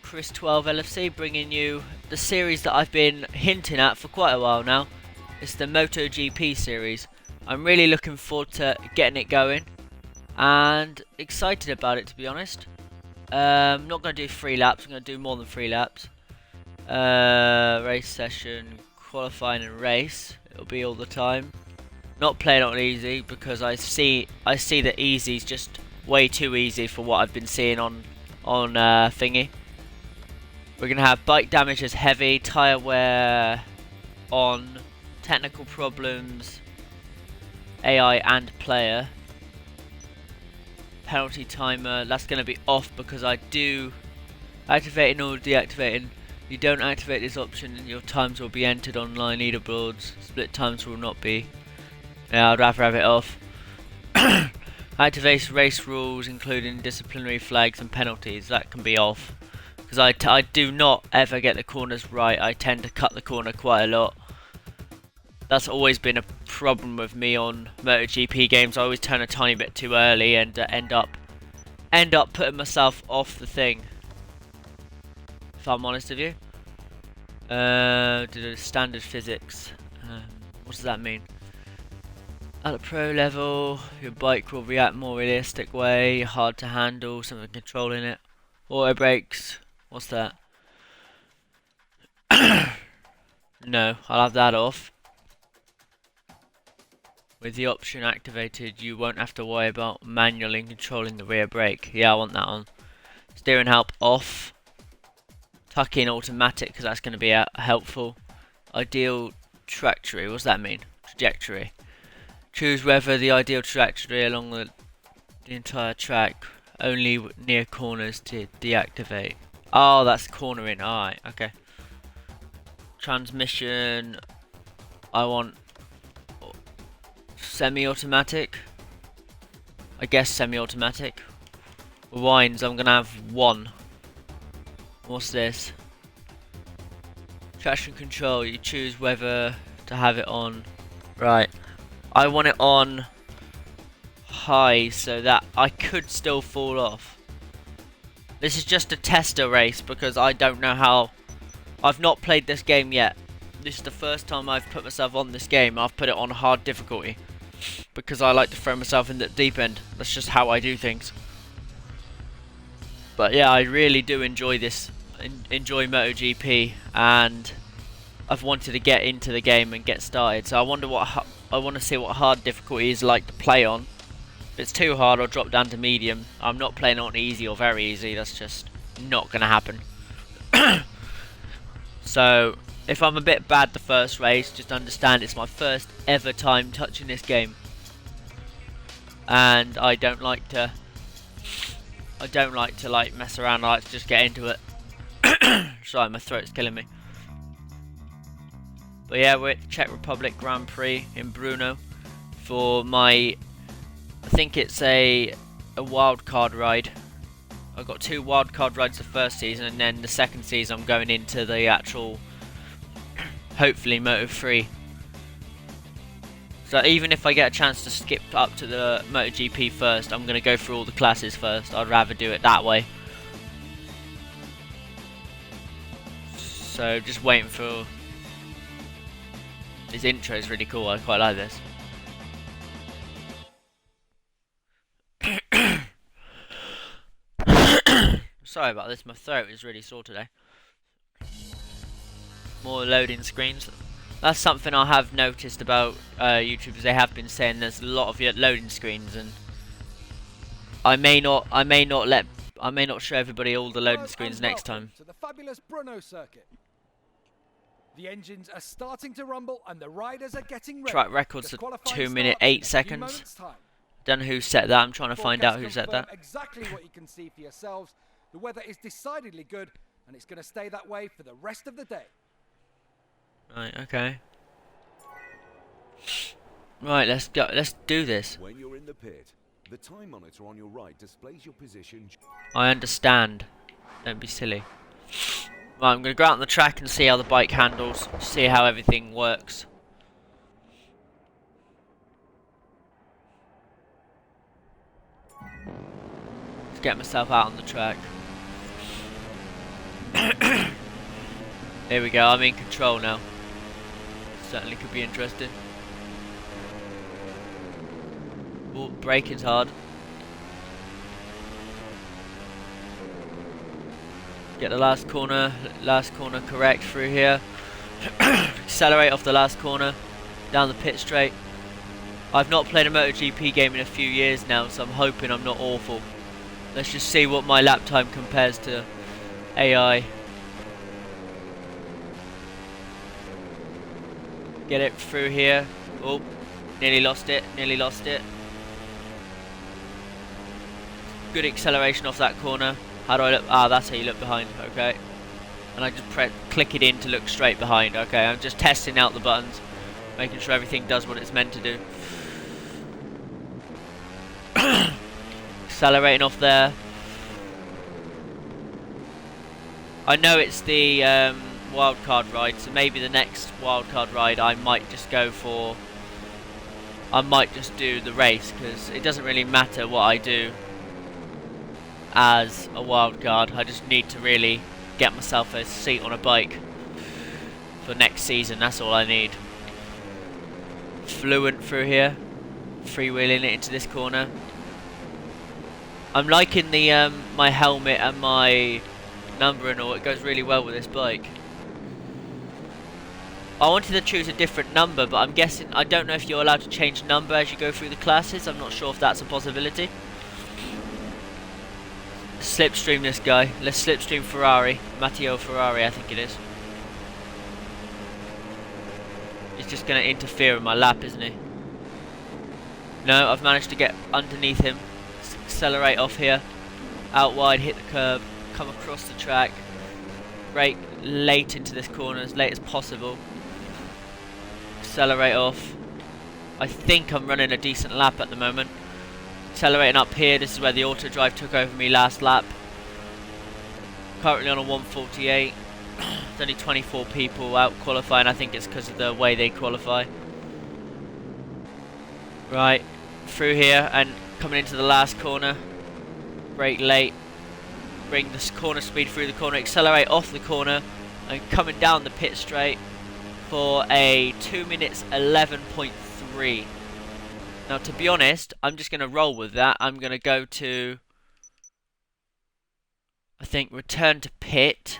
Chris 12 LFC, bringing you the series that I've been hinting at for quite a while now. It's the Moto GP series. I'm really looking forward to getting it going and excited about it, to be honest. I'm not going to do 3 laps, I'm going to do more than 3 laps. Race session, qualifying and race, it'll be all the time. Not playing on easy because I see that easy's just way too easy for what I've been seeing on thingy. We're gonna have bike damage as heavy, tyre wear on, technical problems, AI and player. Penalty timer, that's gonna be off because I do activating or deactivating. If you don't activate this option, your times will be entered online leaderboards. Split times will not be. Yeah, I'd rather have it off. Activate race rules, including disciplinary flags and penalties. That can be off. Because I do not ever get the corners right. I tend to cut the corner quite a lot. That's always been a problem with me on MotoGP games. I always turn a tiny bit too early and end up putting myself off the thing. If I'm honest with you. Standard physics. What does that mean? At the pro level, your bike will react more realistic way, hard to handle, something controlling it. Auto brakes, what's that? No, I'll have that off. With the option activated, you won't have to worry about manually controlling the rear brake. Yeah, I want that on. Steering help off. Tuck in automatic, because that's going to be helpful. Ideal trajectory, what's that mean? Trajectory. Choose whether the ideal trajectory along the entire track, only near corners to deactivate. Oh, that's cornering. Alright, okay. Transmission, I want semi-automatic. I guess semi-automatic. Rewinds, I'm gonna have 1. What's this? Traction control, you choose whether to have it on. Right. I want it on high so that I could still fall off. This is just a tester race because I don't know how. I've not played this game yet. This is the first time I've put myself on this game. I've put it on hard difficulty because I like to throw myself in the deep end. That's just how I do things. But yeah, I really do enjoy this. Enjoy MotoGP, and I've wanted to get into the game and get started. So I want to see what hard difficulty is like to play on. If it's too hard, I'll drop down to medium. I'm not playing on easy or very easy. That's just not going to happen. So if I'm a bit bad the first race, just understand it's my first ever time touching this game, and I don't like to like mess around. I like to just get into it. Sorry, my throat's killing me. But yeah, we're at Czech Republic Grand Prix in Brno for my, I think it's a wild card ride. I got 2 wild card rides the first season, and then the second season I'm going into the actual, hopefully Moto 3. So even if I get a chance to skip up to the MotoGP first, I'm going to go through all the classes first. I'd rather do it that way. So just waiting for. This intro is really cool. I quite like this. Sorry about this. My throat is really sore today. More loading screens. That's something I have noticed about YouTubers. They have been saying there's a lot of loading screens, and I may not show everybody all the loading screens next time. To the fabulous Brno circuit. The engines are starting to rumble and the riders are getting ready. Track records are 2 minutes 8 seconds. Don't know who set that. I'm trying to find out who set that. Exactly what you can see for yourselves. The weather is decidedly good, and it's going to stay that way for the rest of the day. Right, okay. Right, let's go. Let's do this. When you're in the pit, the time monitor on your right displays your position. I understand. Don't be silly. Right, I'm going to go out on the track and see how the bike handles, see how everything works. Let's get myself out on the track. Here we go, I'm in control now. Certainly could be interesting. Oh, braking's hard. Get the last corner correct through here. Accelerate off the last corner, down the pit straight. I've not played a MotoGP game in a few years now, so I'm hoping I'm not awful. Let's just see what my lap time compares to AI. Get it through here. Oh, nearly lost it, nearly lost it. Good acceleration off that corner. How do I look? Ah, that's how you look behind, okay. And I just click it in to look straight behind, okay. I'm just testing out the buttons, making sure everything does what it's meant to do. Accelerating off there. I know it's the wildcard ride, so maybe the next wildcard ride I might just go for. I might just do the race, because it doesn't really matter what I do as a wildcard. I just need to really get myself a seat on a bike for next season. That's all I need. Fluent through here, freewheeling it into this corner. I'm liking the my helmet and my number and all. It goes really well with this bike. I wanted to choose a different number, but I'm guessing, I don't know if you're allowed to change number as you go through the classes. I'm not sure if that's a possibility. Slipstream this guy. Let's slipstream Ferrari. Matteo Ferrari, I think it is. He's just going to interfere in my lap, isn't he? No, I've managed to get underneath him. Accelerate off here. Out wide, hit the curb. Come across the track. Brake late into this corner, as late as possible. Accelerate off. I think I'm running a decent lap at the moment. Accelerating up here, this is where the auto drive took over me last lap. Currently on a 148. There's only 24 people out qualifying. I think it's because of the way they qualify. Right, through here and coming into the last corner. Brake late. Bring this corner speed through the corner. Accelerate off the corner and coming down the pit straight for a 2 minutes 11.3. Now, to be honest, I'm just going to roll with that. I'm going to go to, I think, return to pit.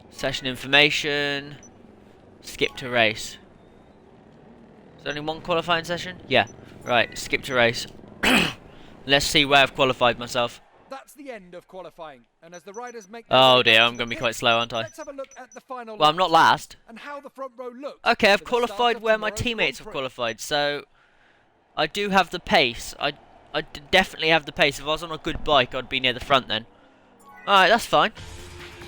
Session information. Skip to race. Is there only one qualifying session? Yeah. Right, skip to race. Let's see where I've qualified myself. That's the end of qualifying, and as the riders make Oh dear, I'm going to be quite slow, aren't I? Let's have a look at the final Well, I'm not last. and how the front row looks. Okay, I've for the start qualified of where my tomorrow's teammates have Grand Prix. qualified, so I do have the pace. I definitely have the pace. If I was on a good bike, I'd be near the front then. Alright, that's fine.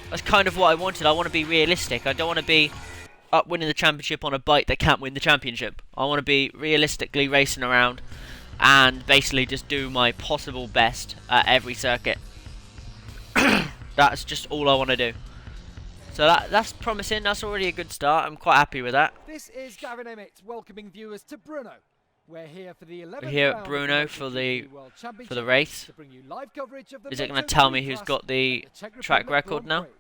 That's kind of what I wanted. I want to be realistic. I don't want to be up winning the championship on a bike that can't win the championship. I want to be realistically racing around and basically just do my possible best at every circuit. That's just all I want to do. So that's promising. That's already a good start. I'm quite happy with that. This is Gavin Emmett welcoming viewers to Brno. We're here for the 11th We're here at round of Brno the for MotoGP the World Championship for the race. to bring you live coverage of the Is it going to Moto tell 3 me who's class got the at Czech track Republic record Grand now? Prix.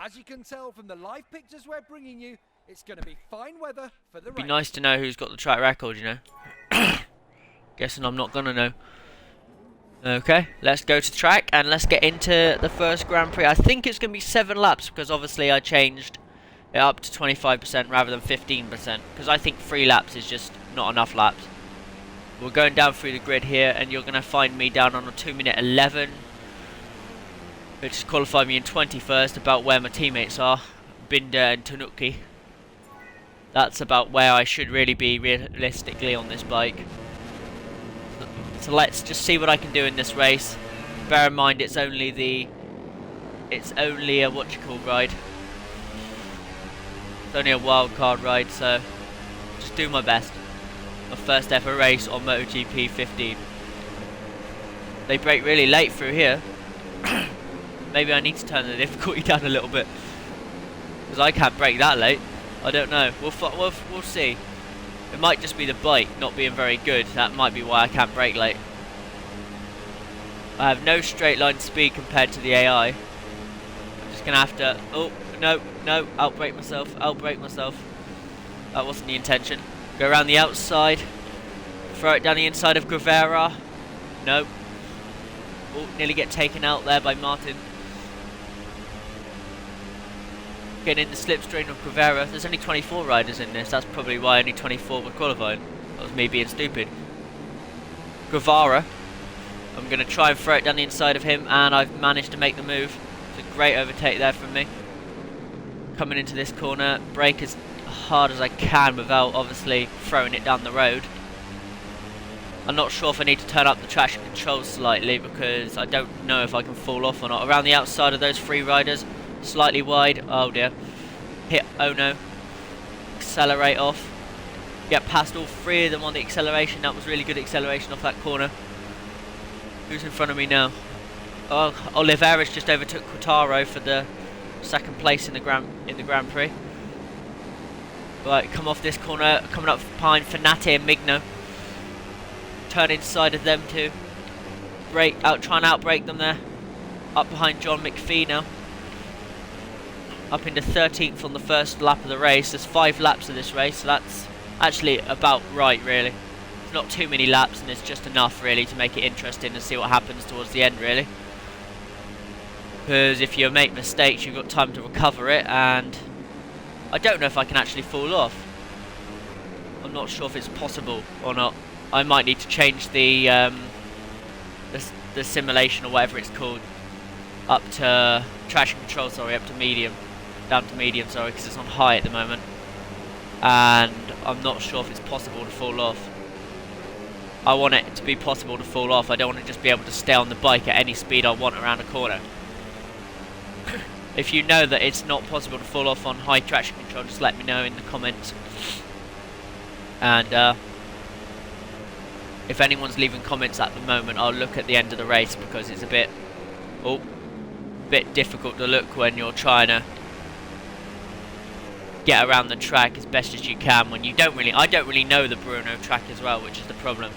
As you can tell from the live pictures we're bringing you, it's going to be fine weather for the It'd be race. nice to know who's got the track record, you know. Guessing I'm not going to know. Okay, let's go to the track and let's get into the first Grand Prix. I think it's going to be 7 laps because obviously I changed it up to 25% rather than 15% because I think 3 laps is just not enough laps. We're going down through the grid here and you're going to find me down on a 2 minute 11, which has qualified me in 21st, about where my teammates are, Binder and Tanuki. That's about where I should really be realistically on this bike. So let's just see what I can do in this race. Bear in mind it's only a ride. It's only a wild card ride, so just do my best. My first ever race on MotoGP 15. They brake really late through here. Maybe I need to turn the difficulty down a little bit because I can't brake that late. I don't know. We'll see. It might just be the bike not being very good. That might be why I can't brake late. I have no straight line speed compared to the AI. I'm just gonna have to. Oh no, no! Outbrake myself. Outbrake myself. That wasn't the intention. Go around the outside. Throw it down the inside of Guevara. No. Oh, nearly get taken out there by Martin. Getting in the slipstream of Guevara. There's only 24 riders in this. That's probably why only 24 were qualifying. That was me being stupid. Guevara. I'm going to try and throw it down the inside of him, and I've managed to make the move. It's a great overtake there from me. Coming into this corner, brake as hard as I can without obviously throwing it down the road. I'm not sure if I need to turn up the traction controls slightly because I don't know if I can fall off or not. Around the outside of those three riders, slightly wide. Oh dear. Hit, oh no. Accelerate off. Get past all three of them on the acceleration. That was really good acceleration off that corner. Who's in front of me now? Oh, Oliveira's just overtook Quattaro for the second place in the Grand Prix. Right, come off this corner, coming up behind Fenati and Migno. Turn inside of them two. Try and outbrake them there. Up behind John McPhee now. Up into 13th on the first lap of the race. There's 5 laps of this race, so that's actually about right, really. It's not too many laps, and it's just enough, really, to make it interesting and see what happens towards the end, really. Because if you make mistakes, you've got time to recover it, and I don't know if I can actually fall off. I'm not sure if it's possible or not. I might need to change the simulation or whatever it's called up to traction control, sorry, up to medium, down to medium, sorry, because it's on high at the moment, and I'm not sure if it's possible to fall off. I want it to be possible to fall off. I don't want to just be able to stay on the bike at any speed I want around a corner. If you know that it's not possible to fall off on high traction control, just let me know in the comments. And if anyone's leaving comments at the moment, I'll look at the end of the race, because it's a bit difficult to look when you're trying to get around the track as best as you can when you don't really. I don't really know the Bruno track as well, which is the problem.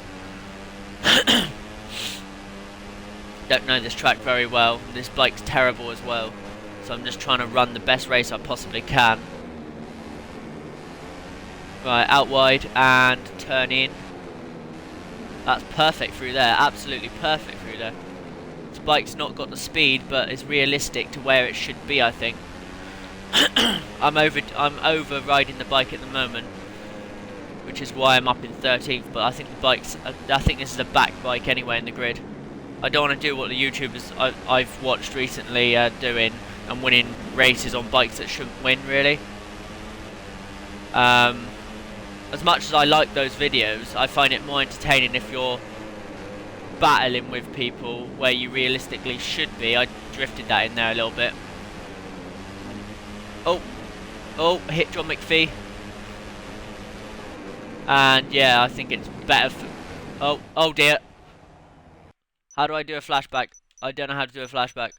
Don't know this track very well. This bike's terrible as well, so I'm just trying to run the best race I possibly can. Right, out wide and turn in. That's perfect through there, absolutely perfect through there. This bike's not got the speed, but it's realistic to where it should be, I think. I'm overriding the bike at the moment, which is why I'm up in 13th, but I think I think this is a back bike anyway in the grid. I don't want to do what the YouTubers I've watched recently are doing and winning races on bikes that shouldn't win, really. As much as I like those videos, I find it more entertaining if you're battling with people where you realistically should be. I drifted that in there a little bit. Oh, hit John McPhee. And yeah, I think it's better for... Oh dear. How do I do a flashback? I don't know how to do a flashback.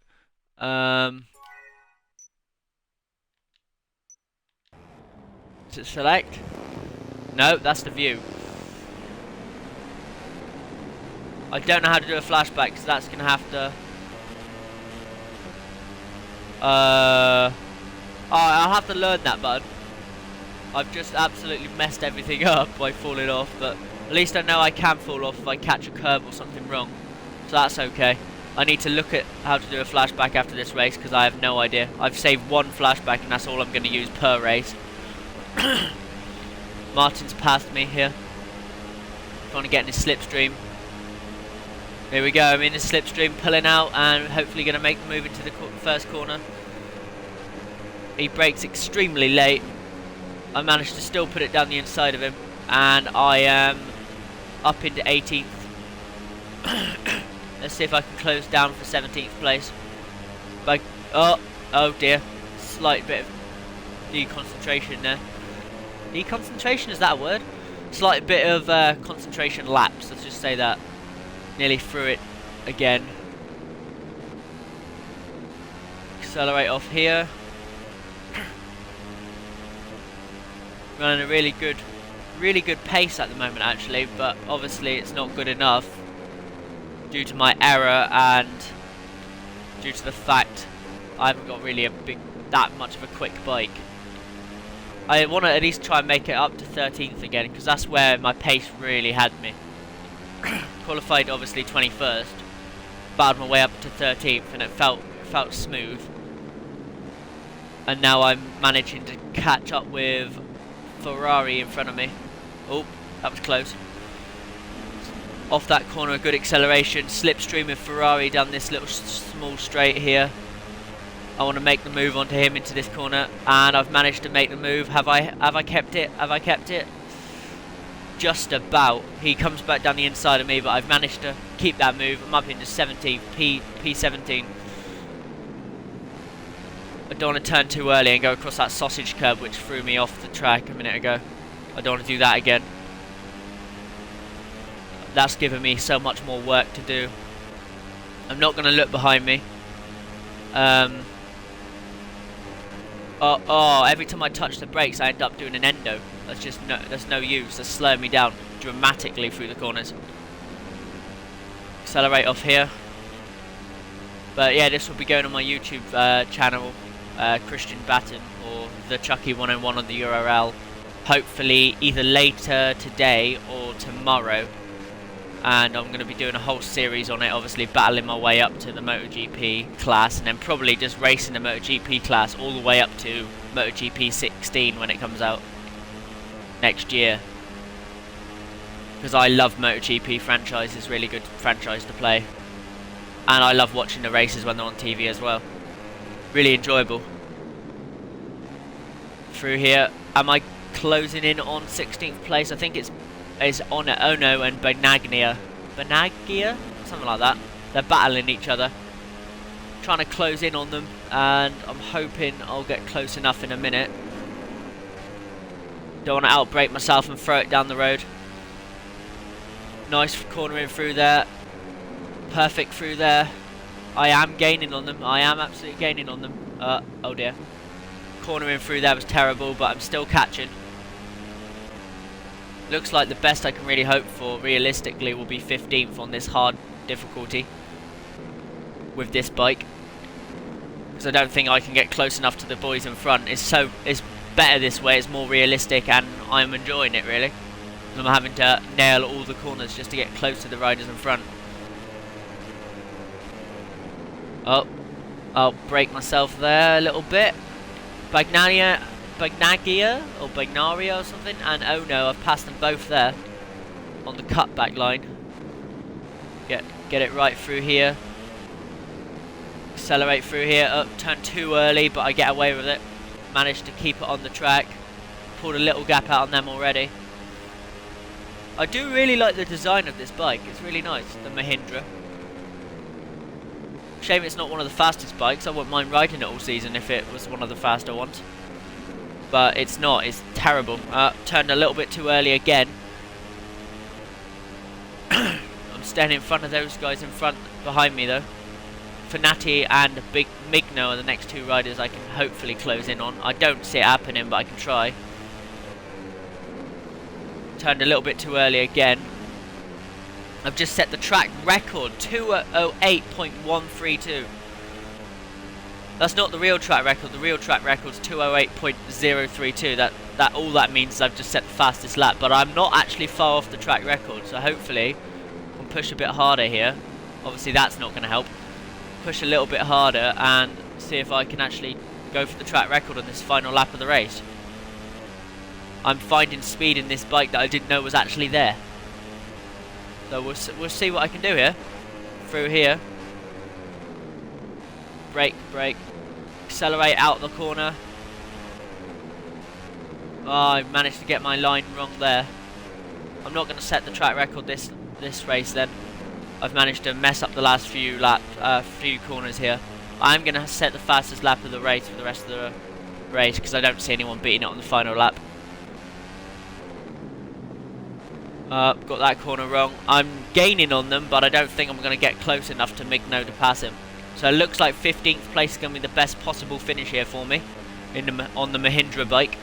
Is it select? No, that's the view. I don't know how to do a flashback, because that's going to have to... I'll have to learn that button. I've just absolutely messed everything up by falling off, but at least I know I can fall off if I catch a curb or something wrong. So that's okay. I need to look at how to do a flashback after this race, because I have no idea. I've saved one flashback, and that's all I'm going to use per race. Martin's passed me here. Trying to get in his slipstream. Here we go, I'm in his slipstream, pulling out, and hopefully going to make the move into the first corner. He brakes extremely late. I managed to still put it down the inside of him, and I am up into 18th. Let's see if I can close down for 17th place. Oh dear, slight bit of deconcentration there. Deconcentration, is that a word? Slight bit of concentration lapse, let's just say that. Nearly through it again. Accelerate off here. Running a really good pace at the moment, actually, but obviously it's not good enough. due to my error and due to the fact I haven't got really that much of a quick bike. I want to at least try and make it up to 13th again, because that's where my pace really had me. Qualified obviously 21st, battled my way up to 13th, and it felt smooth. And now I'm managing to catch up with Ferrari in front of me. Oh, that was close. Off that corner, a good acceleration, slipstream with Ferrari down this little small straight here. I want to make the move onto him into this corner, and I've managed to make the move. Have I kept it? Have I kept it? Just about. He comes back down the inside of me, but I've managed to keep that move. I'm up into 17th, P17. I don't want to turn too early and go across that sausage curb which threw me off the track a minute ago. I don't want to do that again. That's given me so much more work to do. I'm not going to look behind me. Every time I touch the brakes I end up doing an endo. That's no use. That's slowing me down dramatically through the corners. Accelerate off here. But yeah, this will be going on my YouTube channel, Christian Batten, or the Chucky 101 on the URL. Hopefully either later today or tomorrow. And I'm going to be doing a whole series on it, obviously battling my way up to the MotoGP class, and then probably just racing the MotoGP class all the way up to MotoGP 16 when it comes out next year. Because I love MotoGP franchise, it's a really good franchise to play. And I love watching the races when they're on TV as well. Really enjoyable. Through here, am I closing in on 16th place? I think it's on Ono and Benagnia, something like that. They're battling each other, trying to close in on them, and I'm hoping I'll get close enough in a minute. Don't want to outbrake myself and throw it down the road. Nice cornering through there, perfect through there. I am gaining on them, I am absolutely gaining on them. Oh dear, cornering through there was terrible, but I'm still catching. Looks like the best I can really hope for, realistically, will be 15th on this hard difficulty with this bike, because I don't think I can get close enough to the boys in front. It's better this way, it's more realistic, and I'm enjoying it really. I'm having to nail all the corners just to get close to the riders in front. Oh, I'll break myself there a little bit. Bagnagia or Bagnaria or something, and oh no, I've passed them both there on the cutback line. Get it right through here. Accelerate through here. Up, turn too early, but I get away with it. Managed to keep it on the track. Pulled a little gap out on them already. I do really like the design of this bike. It's really nice, the Mahindra. Shame it's not one of the fastest bikes. I wouldn't mind riding it all season if it was one of the faster ones. But it's not, it's terrible. Turned a little bit too early again. I'm staying in front of those guys behind me though. Fanati and Big Migno are the next two riders I can hopefully close in on. I don't see it happening, but I can try. Turned a little bit too early again. I've just set the track record, 208.132. That's not the real track record. The real track record's 208.032. That all that means is I've just set the fastest lap, but I'm not actually far off the track record. So hopefully, I'll push a bit harder here. Obviously, that's not going to help. Push a little bit harder and see if I can actually go for the track record on this final lap of the race. I'm finding speed in this bike that I didn't know was actually there. So we'll see what I can do here. Through here. Brake. Accelerate out the corner. Oh, I managed to get my line wrong there. I'm not going to set the track record this race then. I've managed to mess up the last few corners here. I'm going to set the fastest lap of the race for the rest of the race, because I don't see anyone beating it on the final lap. Got that corner wrong. I'm gaining on them, but I don't think I'm going to get close enough to Migno to pass him. So it looks like 15th place is going to be the best possible finish here for me on the Mahindra bike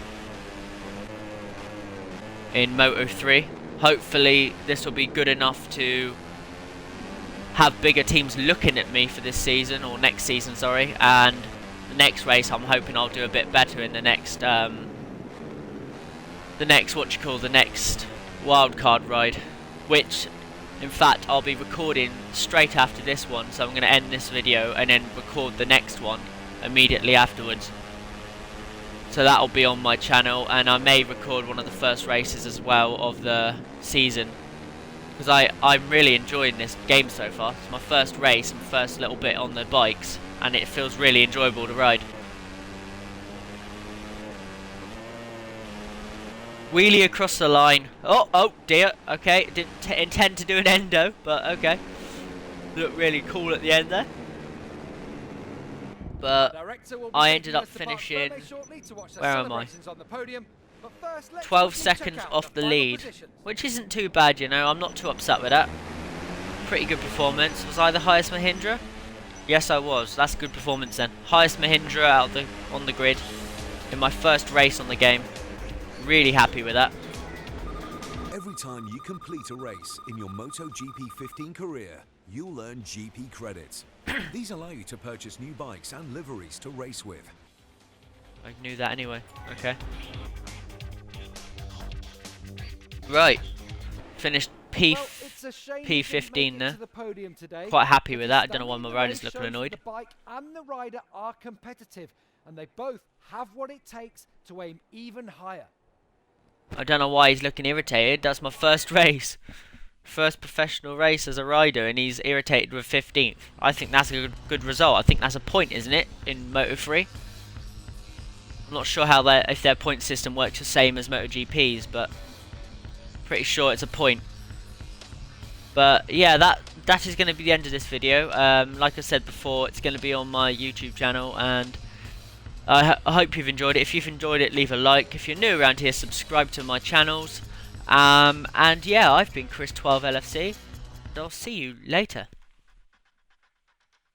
in Moto 3. Hopefully this will be good enough to have bigger teams looking at me for this season, or next season, sorry. And the next race, I'm hoping I'll do a bit better in the next the next wildcard ride, which in fact I'll be recording straight after this one. So I'm going to end this video and then record the next one immediately afterwards. So that'll be on my channel, and I may record one of the first races as well of the season, because I'm really enjoying this game so far. It's my first race and first little bit on the bikes, and it feels really enjoyable to ride. Wheelie across the line. Oh dear. Okay, didn't intend to do an endo, but okay. Looked really cool at the end there. But I ended up finishing, where am I? 12 seconds off the lead, which isn't too bad, you know. I'm not too upset with that. Pretty good performance. Was I the highest Mahindra? Yes, I was. That's a good performance then. Highest Mahindra out on the grid in my first race on the game. Really happy with that. Every time you complete a race in your Moto GP15 career, you'll earn GP credits. These allow you to purchase new bikes and liveries to race with. I knew that anyway. Okay. Right. Finished P15 there. Quite happy with that. I don't know why my rider's looking annoyed. The bike and the rider are competitive, and they both have what it takes to aim even higher. I don't know why he's looking irritated. That's my first race. First professional race as a rider, and he's irritated with 15th. I think that's a good result. I think that's a point, isn't it, in Moto 3? I'm not sure how if their point system works the same as MotoGP's, but pretty sure it's a point. But yeah, that is going to be the end of this video. Like I said before, it's going to be on my YouTube channel, and I hope you've enjoyed it. If you've enjoyed it, leave a like. If you're new around here, subscribe to my channels. And yeah, I've been Chris12LFC, and I'll see you later.